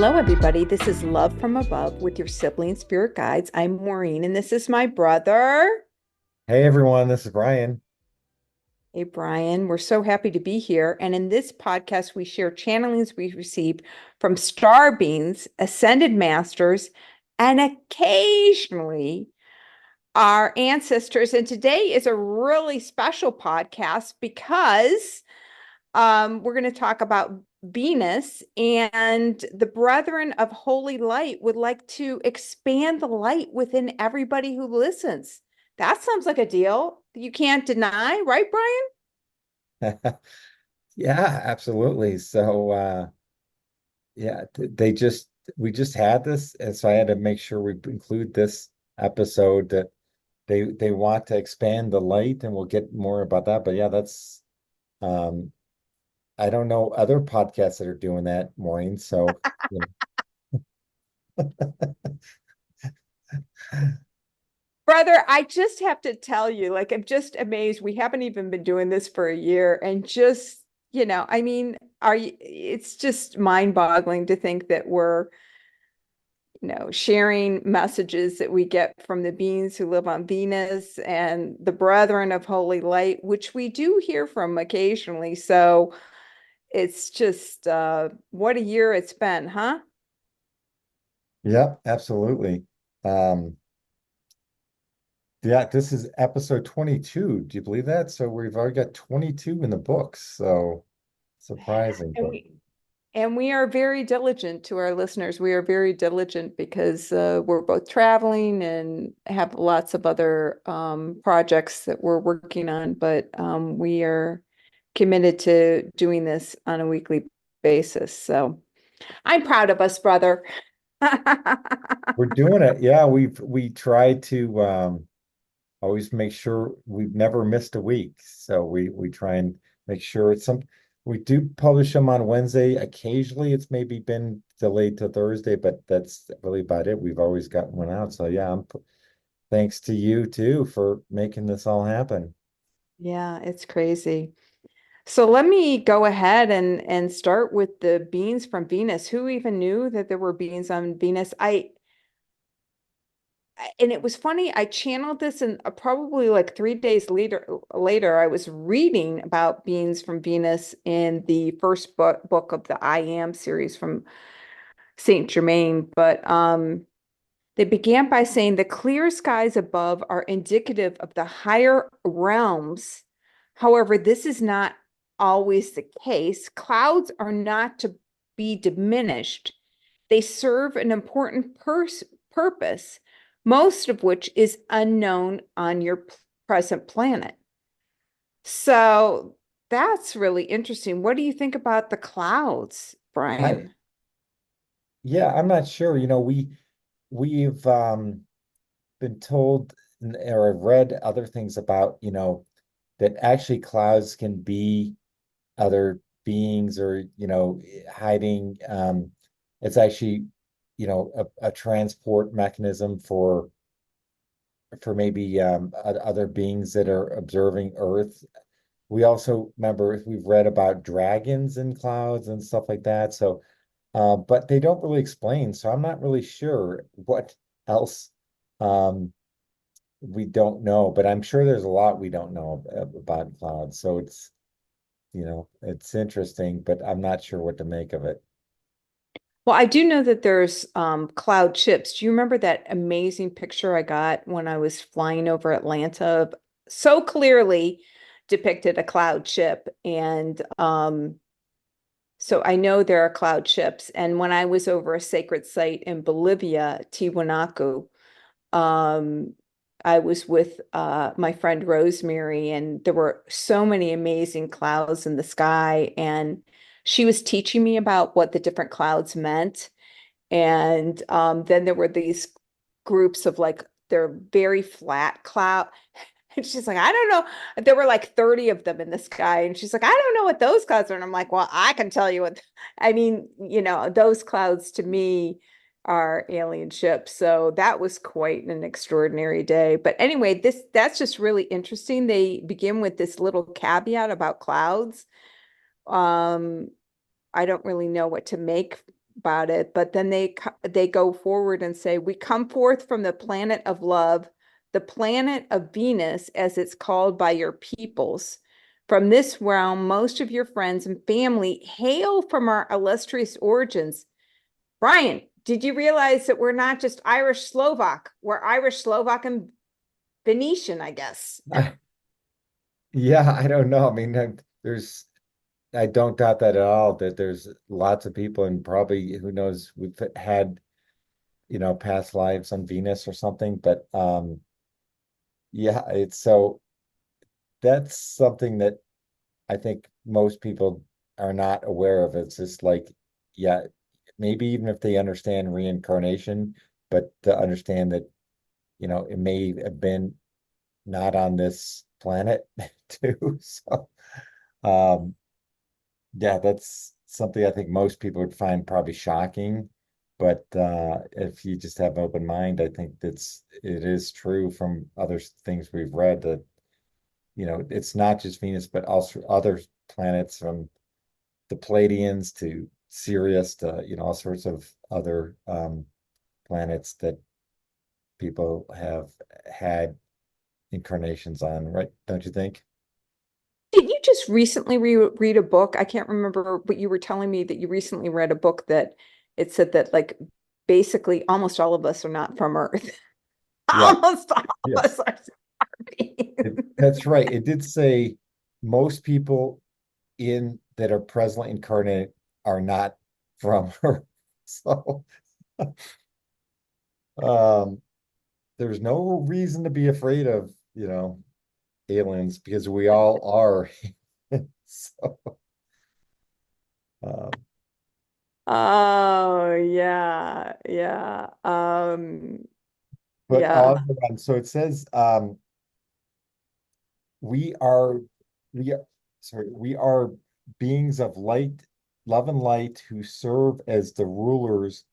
Hello, everybody. This is Love from Above with your sibling spirit guides. I'm Maureen, and this is my brother. Hey everyone, this is Brian. Hey, Brian. We're so happy to be here. And in this podcast, we share channelings we receive from star beings, ascended masters, and occasionally our ancestors. And today is a really special podcast because we're going to talk about Venus, and the Brethren of Holy Light would like to expand the light within everybody who listens. That sounds like a deal you can't deny, right, Brian? Yeah, absolutely. So yeah, they just we just had this, and so I had to make sure we include this episode that they want to expand the light, and we'll get more about that. But yeah, that's um I don't know other podcasts that are doing that, Maureen. So you Brother, I just have to tell you, like, I'm just amazed. We haven't even been doing this for a year, and just, I mean, it's just mind-boggling to think that we're sharing messages that we get from the beings who live on Venus and the Brethren of Holy Light, which we do hear from occasionally. So it's just what a year it's been, huh? Yep, absolutely. Um yeah, this is episode 22. Do you believe that? So we've already got 22 in the books. So surprising, And but we are very diligent to our listeners. We are very diligent because we're both traveling and have lots of other projects that we're working on, but we are committed to doing this on a weekly basis. So I'm proud of us, brother. we're doing it. Yeah, we try to always make sure we've never missed a week. So we try and make sure it's some we do publish them on Wednesday. Occasionally it's maybe been delayed to Thursday, but that's really about it. We've always gotten one out. So yeah, thanks to you too for making this all happen. Yeah, it's crazy. So let me go ahead and start with the beings from Venus. Who even knew that there were beings on Venus? And it was funny, I channeled this and probably like 3 days later, I was reading about beings from Venus in the first book of the I Am series from Saint Germain. But they began by saying the clear skies above are indicative of the higher realms. However, this is not always the case. Clouds are not to be diminished. They serve an important purpose, most of which is unknown on your present planet. So that's really interesting. What do you think about the clouds, I Brian? Yeah, I'm not sure. We've been told or I've read other things about, that actually clouds can be other beings or hiding it's actually a transport mechanism for maybe other beings that are observing Earth. We also remember we've read about dragons in clouds and stuff like that. So but they don't really explain, so I'm not really sure what else um we don't know, but I'm sure there's a lot we don't know about clouds. So it's interesting, but I'm not sure what to make of it. Well, I do know that there's cloud chips. Do you remember that amazing picture I got when I was flying over Atlanta? So clearly depicted a cloud chip. And so I know there are cloud chips. And when I was over a sacred site in Bolivia, Tiwanaku, um, I was with my friend Rosemary, and there were so many amazing clouds in the sky. And she was teaching me about what the different clouds meant. And then there were these groups of like, they're very flat cloud. And she's like, I don't know. There were like 30 of them in the sky. And she's like, I don't know what those clouds are. And I'm like, well, I can tell you what, I mean, those clouds to me are alien ships. So that was quite an extraordinary day. But anyway, that's just really interesting. They begin with this little caveat about clouds. Um, I don't really know what to make about it, but then they go forward and say, "We come forth from the planet of love, the planet of Venus, as it's called by your peoples. From this realm, most of your friends and family hail from our illustrious origins." Brian, did you realize that we're not just Irish Slovak? We're Irish Slovak and Venetian, I guess. Yeah, I don't know. I mean, there's, I don't doubt that at all, that there's lots of people and probably, who knows, we've had, past lives on Venus or something. But yeah, it's so that's something that I think most people are not aware of. It's just like, yeah, maybe even if they understand reincarnation, but to understand that, it may have been not on this planet too. So, um, yeah, that's something I think most people would find probably shocking. But if you just have an open mind, I think it is true from other things we've read that, it's not just Venus, but also other planets, from the Pleiadians to Sirius to, all sorts of other planets that people have had incarnations on, right? Don't you think? Did you just recently read a book? I can't remember, but you were telling me that you recently read a book that it said that like basically almost all of us are not from Earth. Yeah, Almost all of yes. us are That's right. It did say most people in that are presently incarnate are not from Earth. So um there's no reason to be afraid of, aliens, because we all are. So um Oh yeah, yeah. but Yeah. so it says we are we are sorry, we are beings of light, love and light, who serve as the rulers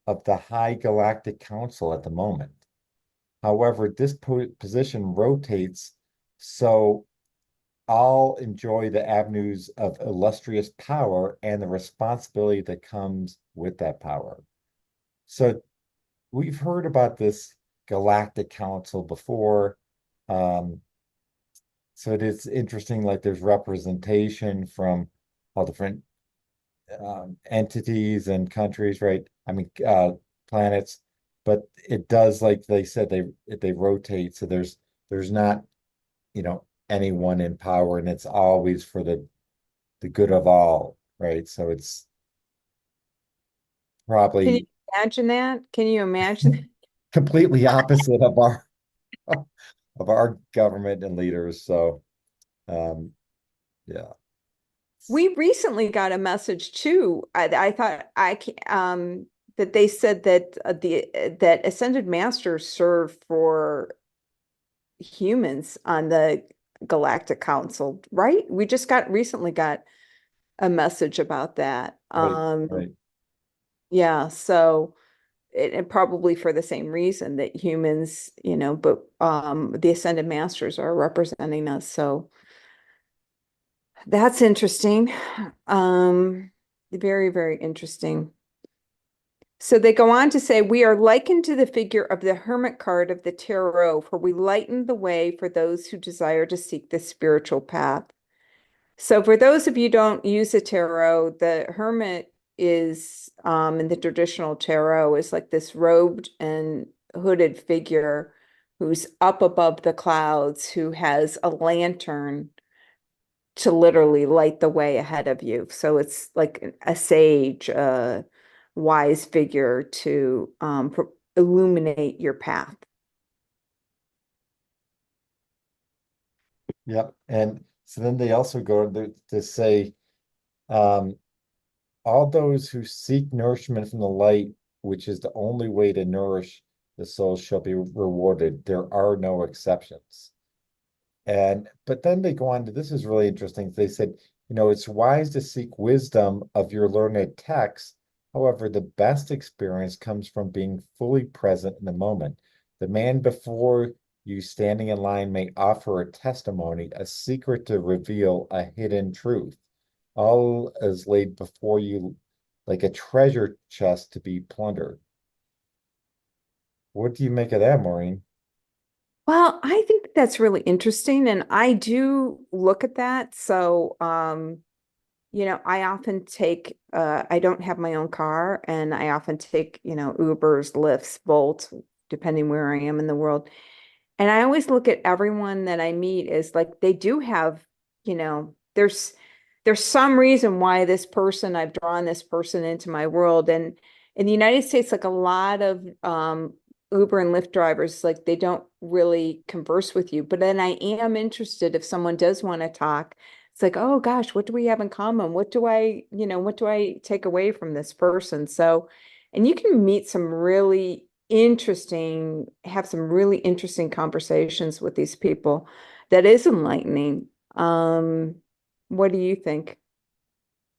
of the High Galactic Council at the moment. However, this position rotates, so all enjoy the avenues of illustrious power and the responsibility that comes with that power. So we've heard about this Galactic Council before. Um, so it is interesting, like there's representation from all different entities and countries, right? I mean, planets, but it does, like they said, they rotate. So there's not, anyone in power, and it's always for the good of all, right? So it's Can you probably imagine that? Can you imagine? completely opposite of our of our government and leaders. So um, yeah, We recently got a message too. I thought that they said that that ascended masters serve for humans on the Galactic Council, right? We just got recently got a message about that. right, right. Yeah, so and probably for the same reason that humans, but the ascended masters are representing us. So that's interesting. Um, very, very interesting. So they go on to say, we are likened to the figure of the hermit card of the tarot, for we lighten the way for those who desire to seek the spiritual path. So for those of you who don't use a tarot, the hermit is in the traditional tarot is like this robed and hooded figure who's up above the clouds, who has a lantern to literally light the way ahead of you. So it's like a sage, a wise figure to illuminate your path. Yep. And so then they also go to say, um, all those who seek nourishment from the light, which is the only way to nourish the soul, shall be rewarded. There are no exceptions. And but then they go on to, this is really interesting. They said, it's wise to seek wisdom of your learned texts. However, the best experience comes from being fully present in the moment. The man before you standing in line may offer a testimony, a secret to reveal a hidden truth. All is laid before you like a treasure chest to be plundered. What do you make of that, Maureen? Well, I think that's really interesting, and I do look at that. So, I often take, I don't have my own car, and I often take, Ubers, Lyfts, Bolt, depending where I am in the world. And I always look at everyone that I meet as like they do have, there's some reason why this person, I've drawn this person into my world. And in the United States, like a lot of Uber and Lyft drivers, like they don't really converse with you. But then I am interested if someone does want to talk. It's like, oh gosh, what do we have in common? What do I take away from this person? So, and you can meet some really have some really interesting conversations with these people that is enlightening. Um, what do you think?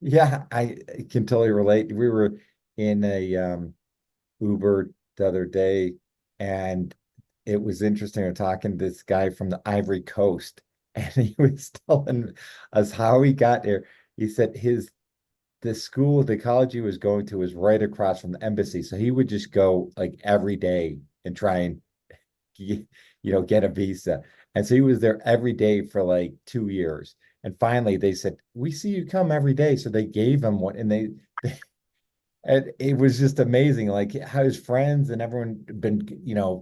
Yeah, I can totally relate. We were in a Uber the other day, and it was interesting. We're talking to this guy from the Ivory Coast, and he was telling us how he got there. He said the school, the college he was going to was right across from the embassy. So he would just go like every day and try and get a visa. And so he was there every day for like 2 years. And finally they said, "We see you come every day." So they gave him one, and and it was just amazing, like how his friends and everyone been,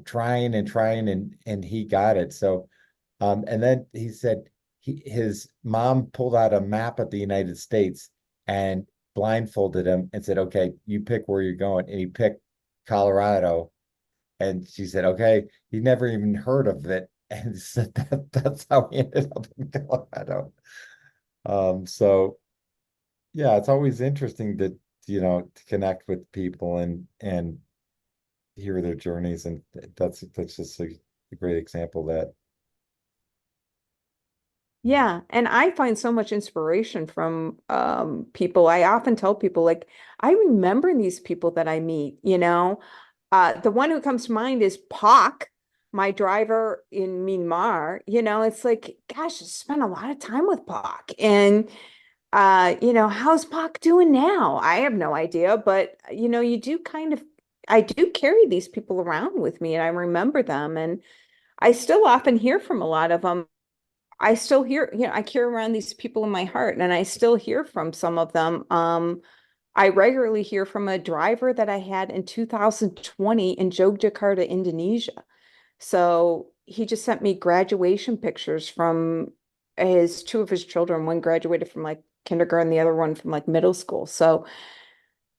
trying and trying, and he got it. So, and then he said his mom pulled out a map of the United States and blindfolded him and said, "Okay, you pick where you're going." And he picked Colorado. And she said, "Okay." He never even heard of it. And said that's how he ended up in Colorado. So yeah, it's always interesting to connect with people and hear their journeys. And that's just a great example of that. Yeah, and I find so much inspiration from people. I often tell people like I remember these people that I meet. The one who comes to mind is Pak, my driver in Myanmar. It's like, gosh, I spent a lot of time with Pak. And how's Pak doing now? I have no idea, but you do I do carry these people around with me and I remember them and I still often hear from a lot of them. I still hear, I carry around these people in my heart and I still hear from some of them. I regularly hear from a driver that I had in 2020 in Yogyakarta, Indonesia. So he just sent me graduation pictures from his two of his children. One graduated from like kindergarten, the other one from like middle school. So,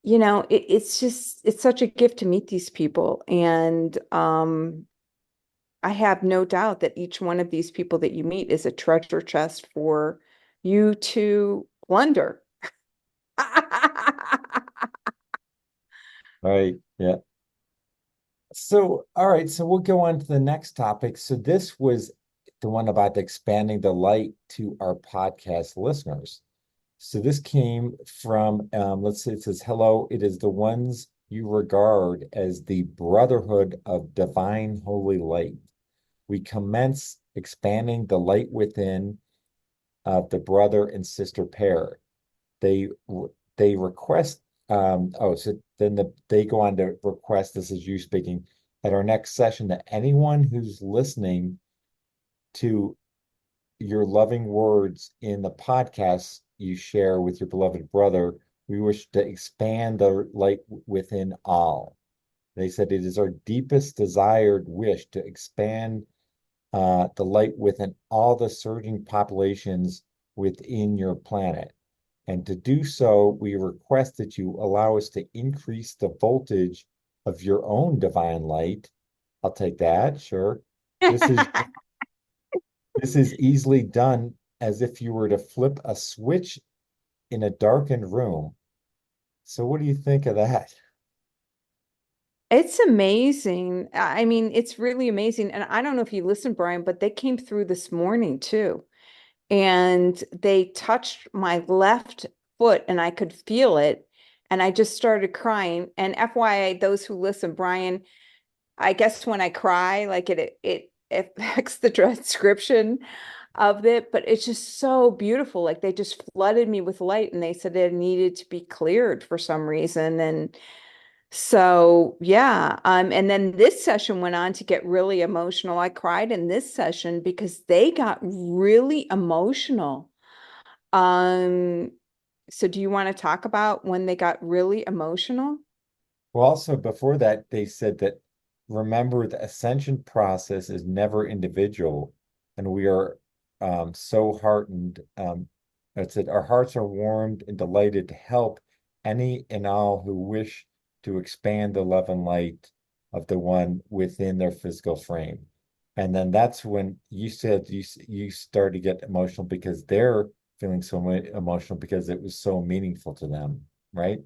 it's such a gift to meet these people. And I have no doubt that each one of these people that you meet is a treasure chest for you to plunder. All right. Yeah. So, all right. So we'll go on to the next topic. So this was the one about expanding the light to our podcast listeners. So this came from, let's see, it says, "Hello, it is the ones you regard as the Brotherhood of Divine Holy Light. We commence expanding the light within of the brother and sister pair. They they request, so then they go on to request, this is you speaking, at our next session, that anyone who's listening to your loving words in the podcast you share with your beloved brother, we wish to expand the light within all." They said, "It is our deepest desired wish to expand the light within all the surging populations within your planet. And to do so, we request that you allow us to increase the voltage of your own divine light." I'll take that, sure. This is this is easily done as if you were to flip a switch in a darkened room. So what do you think of that? It's amazing. I mean, it's really amazing. And I don't know if you listened, Brian, but they came through this morning too. And they touched my left foot and I could feel it. And I just started crying. And FYI, those who listen, Brian, I guess when I cry, like it affects the transcription. of it, but it's just so beautiful. Like they just flooded me with light and they said it needed to be cleared for some reason. And so, yeah. And then this session went on to get really emotional. I cried in this session because they got really emotional. Um, so do you want to talk about when they got really emotional? Well, also before that, they said that remember the ascension process is never individual, and we are so heartened. It said our hearts are warmed and delighted to help any and all who wish to expand the love and light of the one within their physical frame. And then that's when you said you started to get emotional because they're feeling so emotional because it was so meaningful to them, right?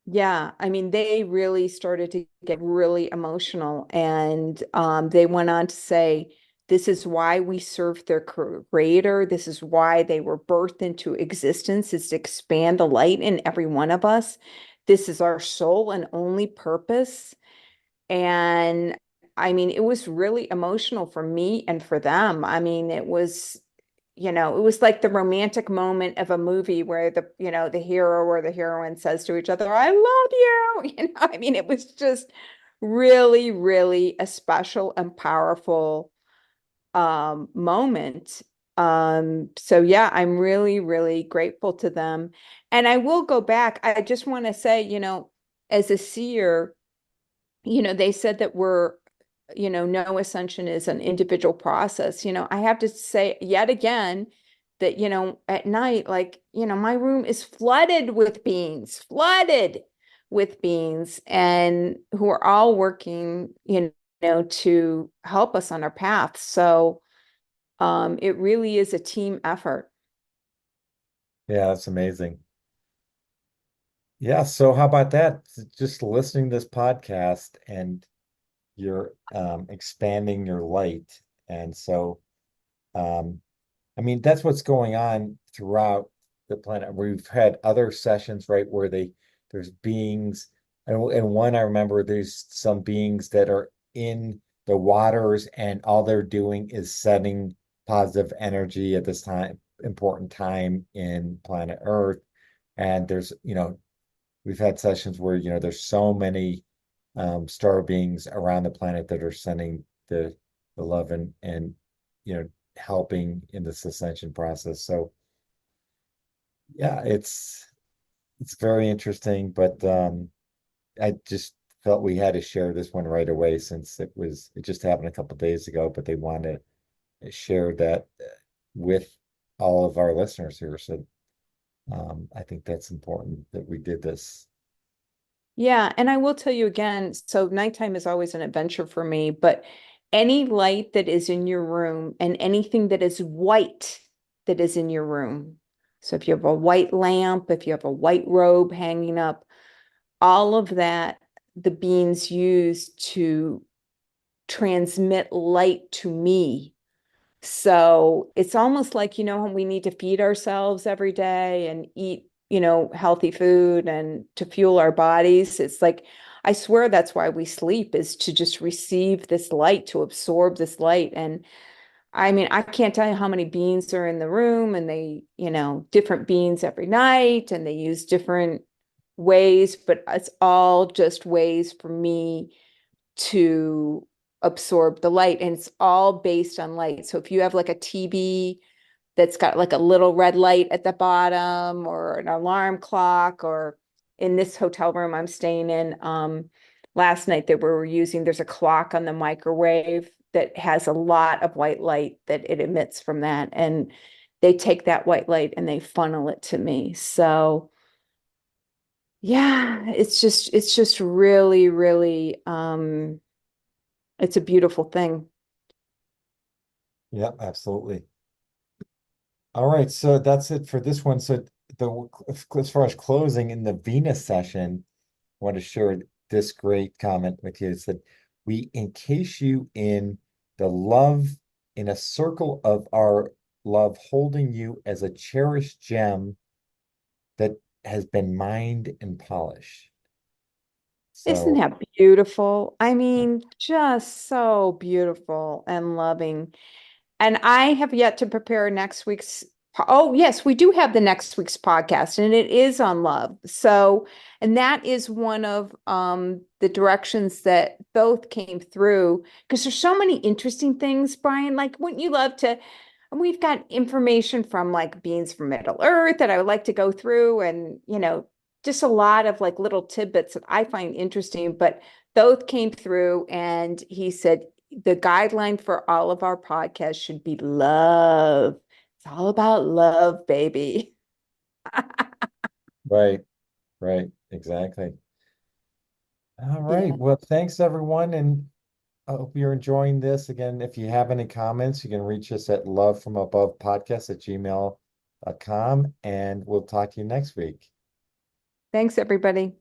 Yeah, I mean, they really started to get really emotional, and they went on to say, this is why we serve their creator. This is why they were birthed into existence, is to expand the light in every one of us. This is our sole and only purpose. And I mean, it was really emotional for me and for them. I mean, it was, it was like the romantic moment of a movie where the hero or the heroine says to each other, I love you. I mean, it was just really, really a special and powerful moment. So yeah, I'm really, really grateful to them. And I will go back. I just want to say, as a seer, they said that no ascension is an individual process. I have to say yet again that, at night, like, my room is flooded with beings, and who are all working, to help us on our path. So, it really is a team effort. Yeah, that's amazing. Yeah, so how about that? Just listening to this podcast and you're expanding your light. And so I mean that's what's going on throughout the planet. We've had other sessions, right, where there's beings and one I remember there's some beings that are in the waters and all they're doing is setting positive energy at this time, important time in planet Earth. And there's, we've had sessions where, there's so many star beings around the planet that are sending the love and helping in this ascension process. So yeah, it's very interesting, but I just felt we had to share this one right away since it just happened a couple of days ago, but they want to share that with all of our listeners here. So I think that's important that we did this. Yeah, and I will tell you again, so nighttime is always an adventure for me, but any light that is in your room and anything that is white that is in your room. So if you have a white lamp, if you have a white robe hanging up, all of that the beings use to transmit light to me. So it's almost like, we need to feed ourselves every day and eat, healthy food and to fuel our bodies. It's like, I swear that's why we sleep, is to just receive this light, to absorb this light. And I mean, I can't tell you how many beans are in the room, and they, different beans every night, and they use different ways, but it's all just ways for me to absorb the light. And it's all based on light. So if you have like a TV that's got like a little red light at the bottom, or an alarm clock, or in this hotel room I'm staying in, last night they were using, there's a clock on the microwave that has a lot of white light that it emits from that. And they take that white light and they funnel it to me. So yeah, it's just really, really, it's a beautiful thing. Yeah, absolutely. All right, so that's it for this one. So the as far as closing in the Venus session, I want to share this great comment with you. It said, we encase you in the love in a circle of our love, holding you as a cherished gem that has been mined and polished. Isn't So that beautiful? I mean, just so beautiful and loving. And I have yet to prepare next week's. Oh, yes, we do have the next week's podcast, and it is on love. So, and that is one of the directions that both came through because there's so many interesting things, Brian. Like, wouldn't you love to? And we've got information from like beings from Middle Earth that I would like to go through, and just a lot of like little tidbits that I find interesting. But both came through, and he said the guideline for all of our podcasts should be love. It's all about love, baby. Right, right, exactly. All right. Yeah. Well, thanks everyone, and I hope you're enjoying this. Again, if you have any comments, you can reach us at lovefromabovepodcast@gmail.com, and we'll talk to you next week. Thanks, everybody.